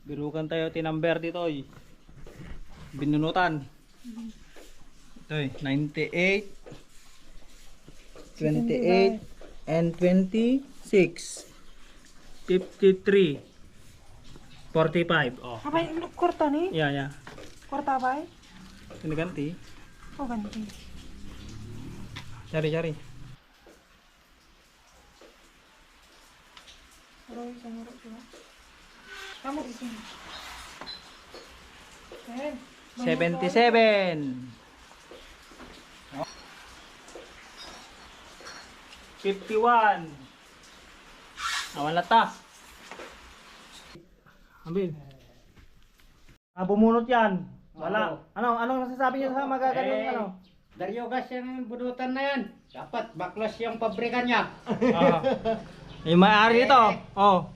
Birukan tayo tinumber dito oy. Binunutan. Ito 98, 28, and 26. 53, 45. Oh. Abay, kurta ni? Yeah. Kurta abay? Siniganti. O ganti. Cari. Aroy, sanuro siya. Kamu di sini. 77. 51. Awan lata. Ambil. Bumunot yan. Wala. Anong masasabi niyo sa magaganong ano? Dario gas yung bunutan na yan. Dapat baklas yung pabrika niya. Yung may-ari nito. Oh.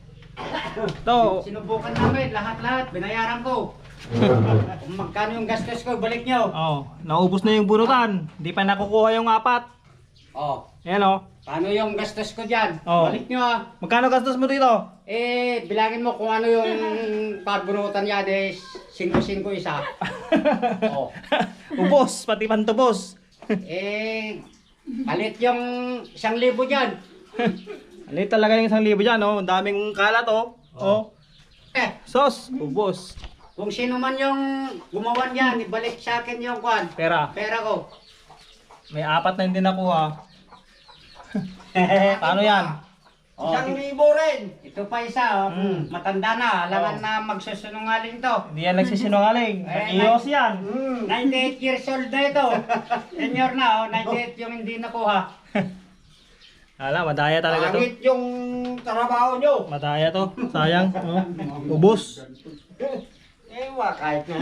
Ito. Sinubukan namin lahat-lahat. Binayaran ko. Kung magkano yung gastos ko, balik nyo. Oh, naubos na yung bunutan. Hindi pa nakukuha yung 4. Oh, Ayan oh. paano yung gastos ko dyan? Oh. Balik nyo ah. Magkano gastos mo dito? Bilangin mo kung ano yung pagbunutan niya. 5-5 isa. Oh. Ubos, pati pantubos. Palit yung 1,000 dyan. Alit talaga yung 1,000 dyan oh. Ang daming kalat oh. Oh. Sos, ubos. Kung sino man yung gumawa niyan, ibalik sa akin yung kwan. Pera. Pera ko. May 4 na hindi nakuha. Paano yan? Oh, 1,000 rin. ito pa isa, matanda na, alangan na magsusunungaling to. Hindi yan nagsisinungaling. Nag-ios yan. 98 years old na ito. Senior na, 98 yung hindi nakuha. Hala, madaya talaga to. Pangit yung trabaho nyo. Madaya to. Sayang. Oh. Ubos. Ewa, kahit na.